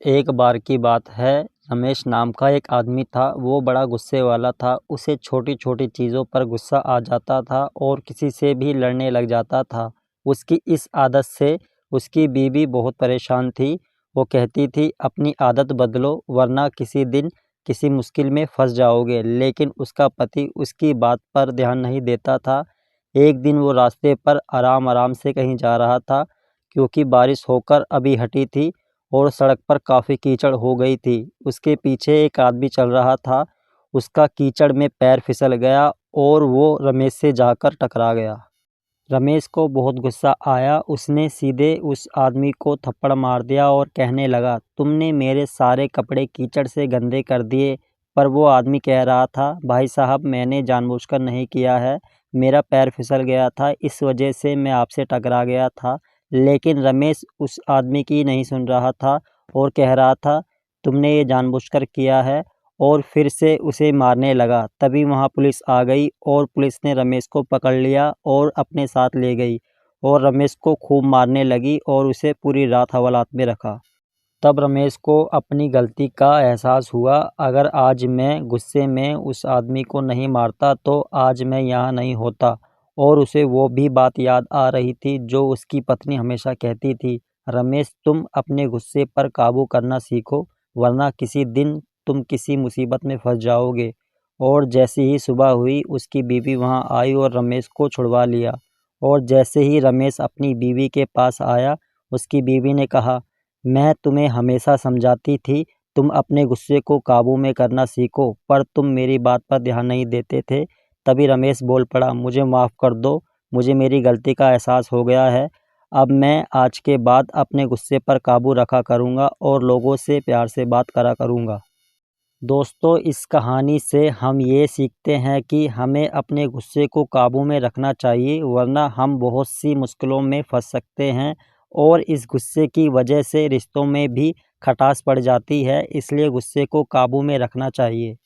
एक बार की बात है, रमेश नाम का एक आदमी था। वो बड़ा गुस्से वाला था। उसे छोटी-छोटी चीज़ों पर गुस्सा आ जाता था और किसी से भी लड़ने लग जाता था। उसकी इस आदत से उसकी बीवी बहुत परेशान थी। वो कहती थी, अपनी आदत बदलो वरना किसी दिन किसी मुश्किल में फँस जाओगे। लेकिन उसका पति उसकी बात पर ध्यान नहीं देता था। एक दिन वो रास्ते पर आराम-आराम से कहीं जा रहा था, क्योंकि बारिश होकर अभी हटी थी और सड़क पर काफ़ी कीचड़ हो गई थी। उसके पीछे एक आदमी चल रहा था। उसका कीचड़ में पैर फिसल गया और वो रमेश से जाकर टकरा गया। रमेश को बहुत गुस्सा आया। उसने सीधे उस आदमी को थप्पड़ मार दिया और कहने लगा, तुमने मेरे सारे कपड़े कीचड़ से गंदे कर दिए। पर वो आदमी कह रहा था, भाई साहब मैंने जानबूझकर नहीं किया है, मेरा पैर फिसल गया था, इस वजह से मैं आपसे टकरा गया था। लेकिन रमेश उस आदमी की नहीं सुन रहा था और कह रहा था, तुमने ये जानबूझकर किया है, और फिर से उसे मारने लगा। तभी वहाँ पुलिस आ गई और पुलिस ने रमेश को पकड़ लिया और अपने साथ ले गई और रमेश को खूब मारने लगी और उसे पूरी रात हवालात में रखा। तब रमेश को अपनी गलती का एहसास हुआ। अगर आज मैं गुस्से में उस आदमी को नहीं मारता तो आज मैं यहाँ नहीं होता। और उसे वो भी बात याद आ रही थी जो उसकी पत्नी हमेशा कहती थी, रमेश तुम अपने गुस्से पर काबू करना सीखो वरना किसी दिन तुम किसी मुसीबत में फंस जाओगे। और जैसे ही सुबह हुई उसकी बीवी वहाँ आई और रमेश को छुड़वा लिया। और जैसे ही रमेश अपनी बीवी के पास आया, उसकी बीवी ने कहा, मैं तुम्हें हमेशा समझाती थी तुम अपने गुस्से को काबू में करना सीखो, पर तुम मेरी बात पर ध्यान नहीं देते थे। तभी रमेश बोल पड़ा, मुझे माफ़ कर दो, मुझे मेरी गलती का एहसास हो गया है। अब मैं आज के बाद अपने गुस्से पर काबू रखा करूँगा और लोगों से प्यार से बात करा करूँगा। दोस्तों, इस कहानी से हम ये सीखते हैं कि हमें अपने गुस्से को काबू में रखना चाहिए, वरना हम बहुत सी मुश्किलों में फंस सकते हैं और इस गुस्से की वजह से रिश्तों में भी खटास पड़ जाती है। इसलिए गुस्से को काबू में रखना चाहिए।